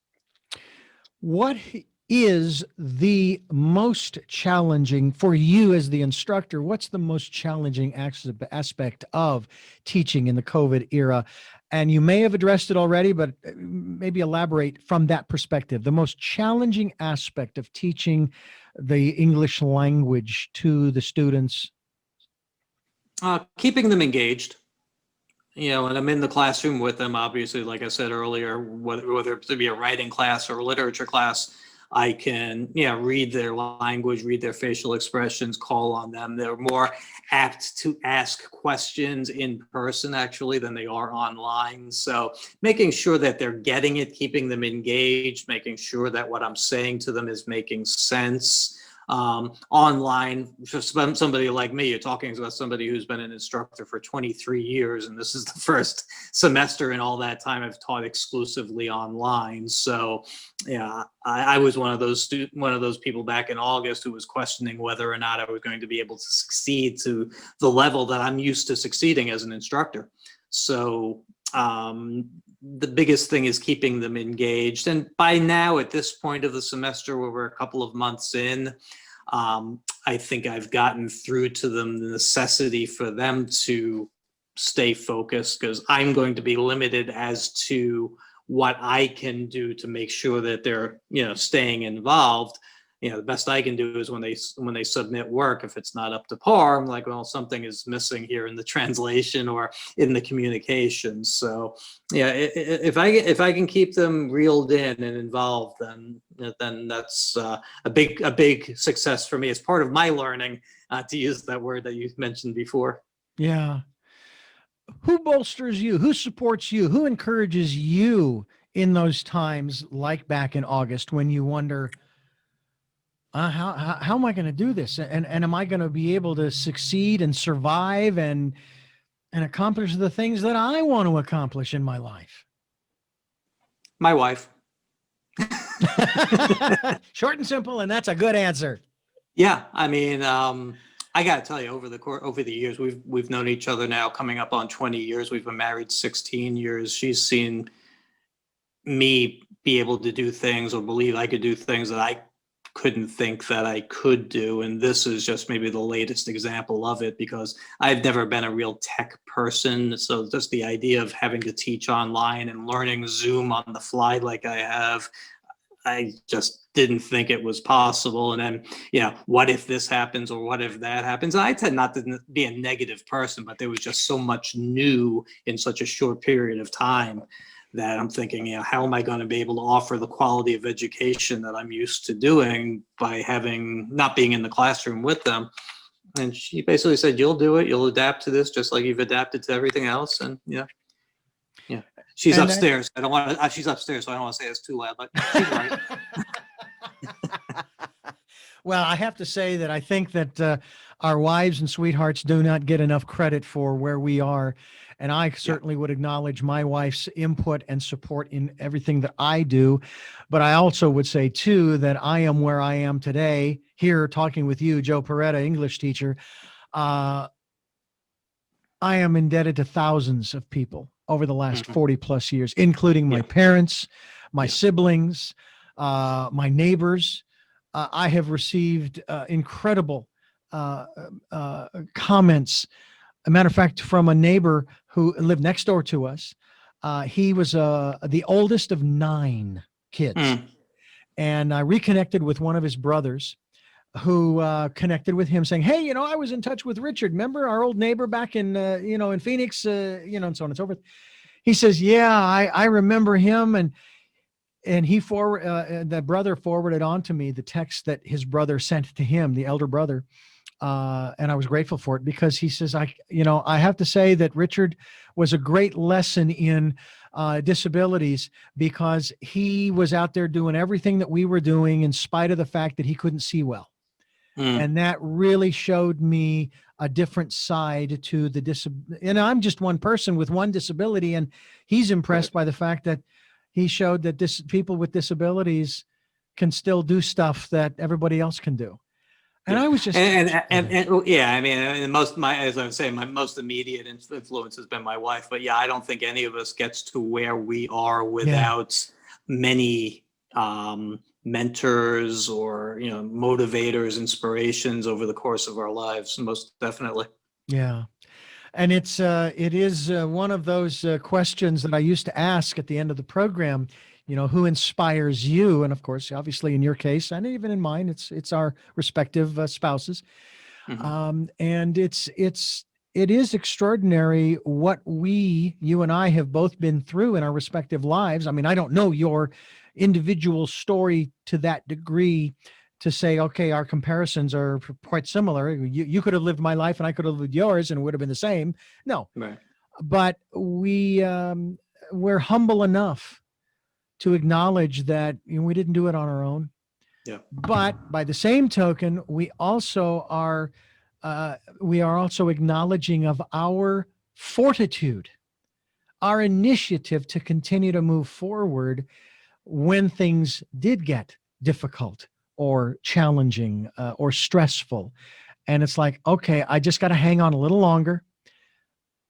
What is the most challenging for you as the instructor? What's the most challenging aspect of teaching in the COVID era? And you may have addressed it already, but maybe elaborate from that perspective. The most challenging aspect of teaching the English language to the students? Keeping them engaged. And I'm in the classroom with them, obviously, like I said earlier, whether it be a writing class or a literature class, I can, read their language, read their facial expressions, call on them. They're more apt to ask questions in person, actually, than they are online. So making sure that they're getting it, keeping them engaged, making sure that what I'm saying to them is making sense. Online, for somebody like me, you're talking about somebody who's been an instructor for 23 years, and this is the first semester in all that time I've taught exclusively online. So, yeah, I was one of those people back in August who was questioning whether or not I was going to be able to succeed to the level that I'm used to succeeding as an instructor. So, the biggest thing is keeping them engaged. And by now, at this point of the semester, where we're a couple of months in, I think I've gotten through to them the necessity for them to stay focused, because I'm going to be limited as to what I can do to make sure that they're, staying involved. The best I can do is when they submit work, if it's not up to par, I'm like, well, something is missing here in the translation or in the communication. So, if I can keep them reeled in and involved, then that's a big success for me as part of my learning, to use that word that you mentioned before. Yeah. Who bolsters you? Who supports you? Who encourages you in those times, like back in August, when you wonder, how am I going to do this? And am I going to be able to succeed and survive and accomplish the things that I want to accomplish in my life? My wife. Short and simple, and that's a good answer. Yeah, I mean, I got to tell you, over the years, we've known each other now coming up on 20 years. We've been married 16 years. She's seen me be able to do things, or believe I could do things that I couldn't think that I could do. And this is just maybe the latest example of it, because I've never been a real tech person. So just the idea of having to teach online and learning Zoom on the fly like I have, I just didn't think it was possible. And then, what if this happens, or what if that happens? And I tend not to be a negative person, but there was just so much new in such a short period of time that I'm thinking, how am I going to be able to offer the quality of education that I'm used to doing by not being in the classroom with them? And she basically said, you'll do it. You'll adapt to this just like you've adapted to everything else. And yeah. She's upstairs. She's upstairs, so I don't want to say it's too loud, but she's right. Well, I have to say that I think that our wives and sweethearts do not get enough credit for where we are. And I certainly would acknowledge my wife's input and support in everything that I do. But I also would say, too, that I am where I am today, here talking with you, Joe Paretta, English teacher. I am indebted to thousands of people over the last 40 plus years, including my parents, my siblings, my neighbors. I have received incredible comments. A matter of fact, from a neighbor who lived next door to us. He was the oldest of 9 kids. And I reconnected with one of his brothers, who connected with him saying, hey, I was in touch with Richard. Remember our old neighbor back in, in Phoenix, and so on and so forth. He says, yeah, I remember him. And he the brother forwarded on to me the text that his brother sent to him, the elder brother. And I was grateful for it, because he says, I have to say that Richard was a great lesson in disabilities, because he was out there doing everything that we were doing in spite of the fact that he couldn't see well. And that really showed me a different side to the disability. And I'm just one person with one disability, and he's impressed by the fact that he showed that people with disabilities can still do stuff that everybody else can do. And I was just, I mean, as I was saying, my most immediate influence has been my wife. But I don't think any of us gets to where we are without many mentors or motivators, inspirations over the course of our lives. Most definitely. Yeah. And it is one of those questions that I used to ask at the end of the program. Who inspires you? And of course, obviously in your case, and even in mine, it's our respective spouses. And it's it is extraordinary what you and I have both been through in our respective lives. I mean, I don't know your individual story to that degree to say, okay, our comparisons are quite similar. You could have lived my life and I could have lived yours and it would have been the same. No, Right. but we're humble enough to acknowledge that we didn't do it on our own. Yeah. But by the same token, we are also acknowledging of our fortitude, our initiative to continue to move forward when things did get difficult or challenging or stressful. And it's like, okay, I just got to hang on a little longer,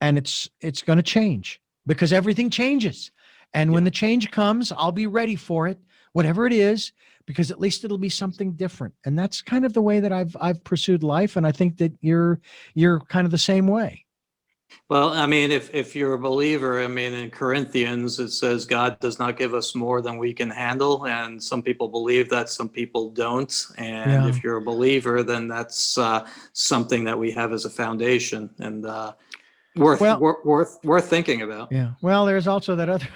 and it's going to change because everything changes. And when Yeah. the change comes, I'll be ready for it, whatever it is, because at least it'll be something different. And that's kind of the way that I've pursued life, and I think that you're kind of the same way. Well, I mean, if you're a believer, I mean, in Corinthians, it says God does not give us more than we can handle. And some people believe that, some people don't. And Yeah. if you're a believer, then that's something that we have as a foundation, and Well, worth thinking about. yeah. Well, there's also that other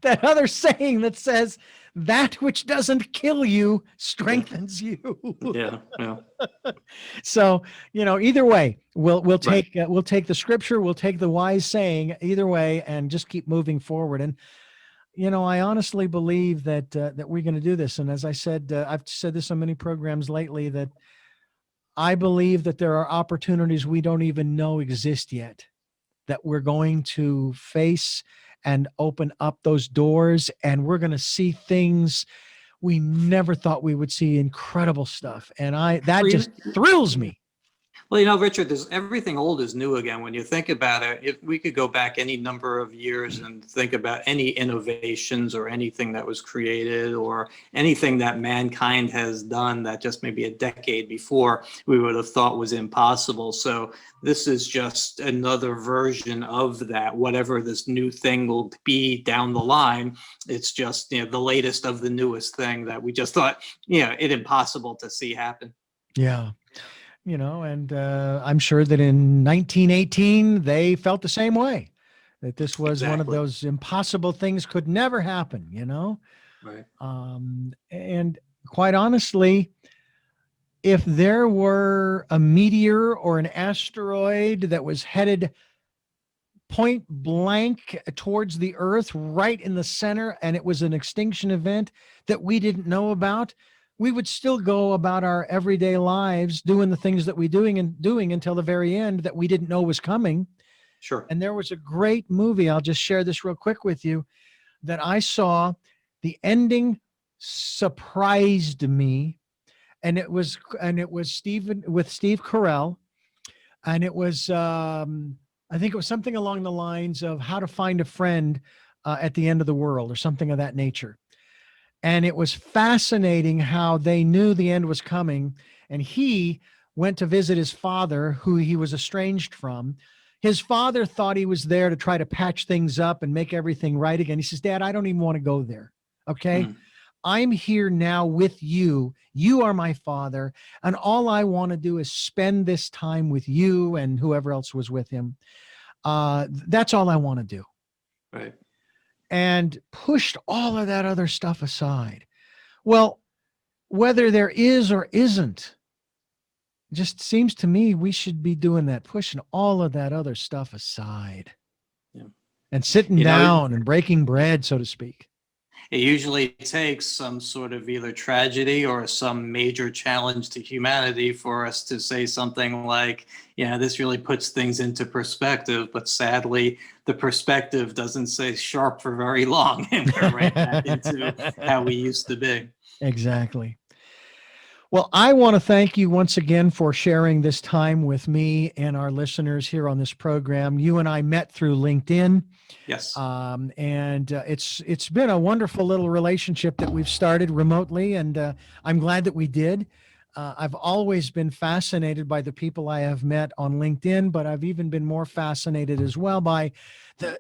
that other saying that says that which doesn't kill you Yeah. strengthens you. Yeah. Yeah. So, either way, Right. we'll take the scripture, we'll take the wise saying either way and just keep moving forward. And I honestly believe that we're going to do this. And as I said, I've said this on many programs lately, that I believe that there are opportunities we don't even know exist yet that we're going to face and open up those doors, and we're going to see things we never thought we would see, incredible stuff. And that Well, just thrills me. Well, Richard, there's everything old is new again. When you think about it, if we could go back any number of years and think about any innovations or anything that was created or anything that mankind has done that just maybe a decade before we would have thought was impossible. So this is just another version of that. Whatever this new thing will be down the line, it's just the latest of the newest thing that we just thought it impossible to see happen. Yeah. And I'm sure that in 1918, they felt the same way, that this was one of Exactly. those impossible things, could never happen, Right. And quite honestly, if there were a meteor or an asteroid that was headed point blank towards the earth right in the center, and it was an extinction event that we didn't know about, we would still go about our everyday lives doing the things that we doing until the very end that we didn't know was coming. Sure. And there was a great movie, I'll just share this real quick with you, that I saw. The ending surprised me, and it was Steve Carell, and it was I think it was something along the lines of How to Find a Friend at the End of the World, or something of that nature. And it was fascinating how they knew the end was coming, and he went to visit his father, who he was estranged from. His father thought he was there to try to patch things up and make everything right again. He says, "Dad, I don't even want to go there. Okay. Mm. I'm here now with you. You are my father. And all I want to do is spend this time with you," and whoever else was with him. That's all I want to do. Right. And pushed all of that other stuff aside. Well, whether there is or isn't, just seems to me we should be doing that, pushing all of that other stuff aside, Yeah. and sitting down and breaking bread, so to speak. It usually takes some sort of either tragedy or some major challenge to humanity for us to say something like, yeah, this really puts things into perspective. But sadly, the perspective doesn't stay sharp for very long, and we're right back into how we used to be. Exactly. Well, I want to thank you once again for sharing this time with me and our listeners here on this program. You and I met through LinkedIn. Yes. And it's been a wonderful little relationship that we've started remotely, and I'm glad that we did. I've always been fascinated by the people I have met on LinkedIn, but I've even been more fascinated as well by the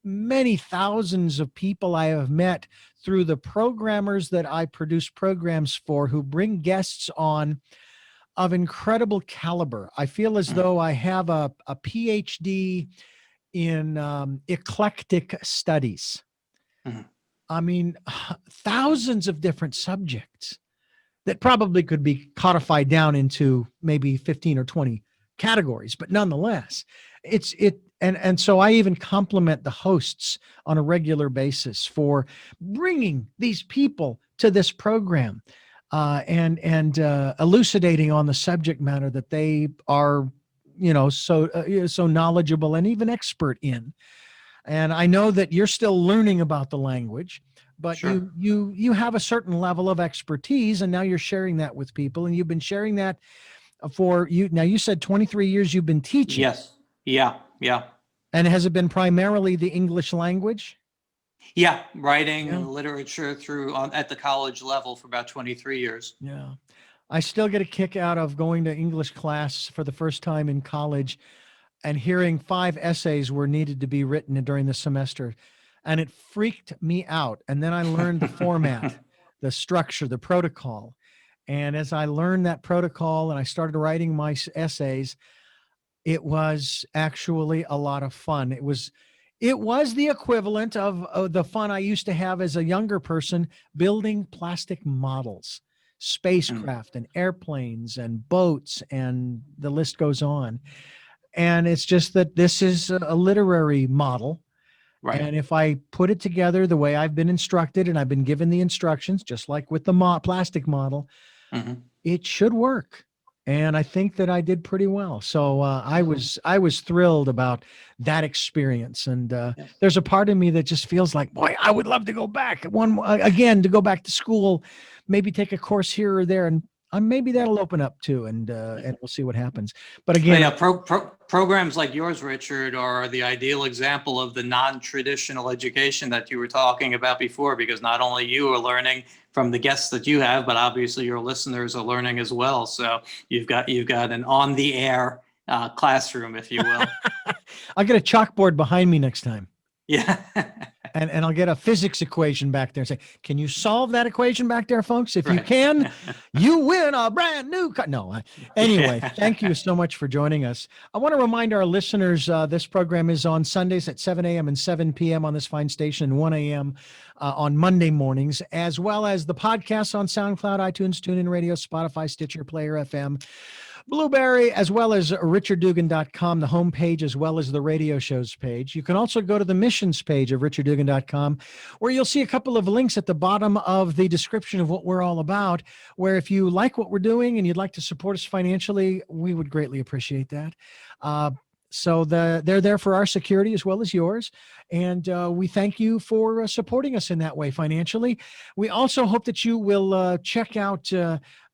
many thousands of people I have met through the programmers that I produce programs for, who bring guests on of incredible caliber. I feel as Mm, though I have a PhD in eclectic studies. mhm. I mean, thousands of different subjects that probably could be codified down into maybe 15 or 20 categories, but nonetheless, and so I even compliment the hosts on a regular basis for bringing these people to this program, and elucidating on the subject matter that they are, so knowledgeable and even expert in. And I know that you're still learning about the language, but Sure. you have a certain level of expertise, and now you're sharing that with people, and you've been sharing that for you. Now you said 23 years you've been teaching, Yes. Yeah. Yeah. and has it been primarily the English language? Yeah. Writing Yeah, and literature through at the college level for about 23 years. yeah. I still get a kick out of going to English class for the first time in college and hearing 5 essays were needed to be written during the semester. And it freaked me out. And then I learned the format, the structure, the protocol. And as I learned that protocol and I started writing my essays, it was actually a lot of fun. It was the equivalent of the fun I used to have as a younger person building plastic models, Mm, spacecraft and airplanes and boats, and the list goes on. And it's just that this is a literary model. right. And if I put it together the way I've been instructed and I've been given the instructions, just like with the plastic model, Hmm. it should work. And I think that I did pretty well. So I Yes. was thrilled about that experience. And Yes. there's a part of me that just feels like, boy, I would love to go back again, to go back to school, maybe take a course here or there, and maybe Yeah. that'll open up too. And Yeah. we'll see what happens. But Oh, again, yeah, programs like yours, Richard, are the ideal example of the non-traditional education that you were talking about before, because not only you are learning from the guests that you have, but obviously your listeners are learning as well. So you've got an on-the-air classroom, if you will. I'll get a chalkboard behind me next time. Yeah. And I'll get a physics equation back there and say, can you solve that equation back there, folks? If you Right. can, you win a brand new car. No. Anyway, Yeah. thank you so much for joining us. I want to remind our listeners this program is on Sundays at 7 a.m. and 7 p.m. on this fine station, and 1 a.m. On Monday mornings, as well as the podcasts on SoundCloud, iTunes, TuneIn Radio, Spotify, Stitcher, Player FM, Blueberry, as well as richarddugan.com, the homepage, as well as the radio shows page. You can also go to the missions page of richarddugan.com, where you'll see a couple of links at the bottom of the description of what we're all about, where if you like what we're doing and you'd like to support us financially, we would greatly appreciate that. So they're there for our security as well as yours. And we thank you for supporting us in that way financially. We also hope that you will check out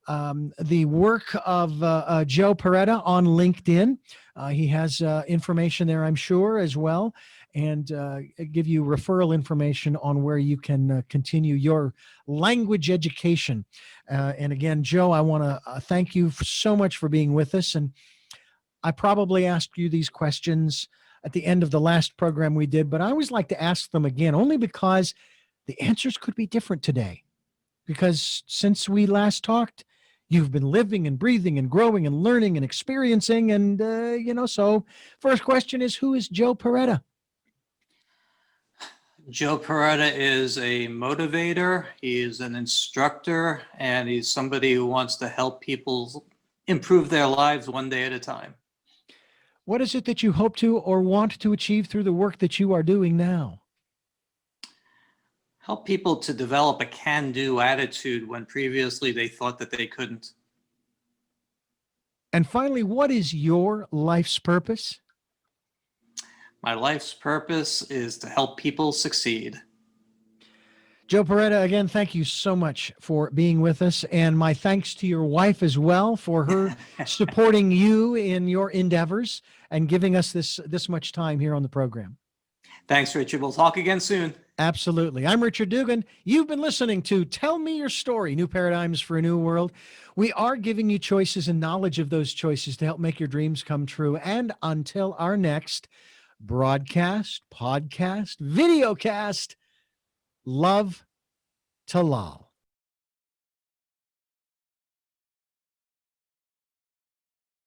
the work of Joe Paretta on LinkedIn. He has information there, I'm sure, as well, and give you referral information on where you can continue your language education. And again, Joe, I want to thank you so much for being with us. And I probably asked you these questions at the end of the last program we did, but I always like to ask them again, only because the answers could be different today. Because since we last talked, you've been living and breathing and growing and learning and experiencing. And, so first question is, who is Joe Paretta? Joe Paretta is a motivator. He is an instructor, and he's somebody who wants to help people improve their lives one day at a time. What is it that you hope to or want to achieve through the work that you are doing now? Help people to develop a can-do attitude when previously they thought that they couldn't. And finally, what is your life's purpose? My life's purpose is to help people succeed. Joe Paretta, again, thank you so much for being with us. And my thanks to your wife as well for her supporting you in your endeavors and giving us this much time here on the program. Thanks, Richard. We'll talk again soon. Absolutely. I'm Richard Dugan. You've been listening to Tell Me Your Story, New Paradigms for a New World. We are giving you choices and knowledge of those choices to help make your dreams come true. And until our next broadcast, podcast, videocast, love to lol.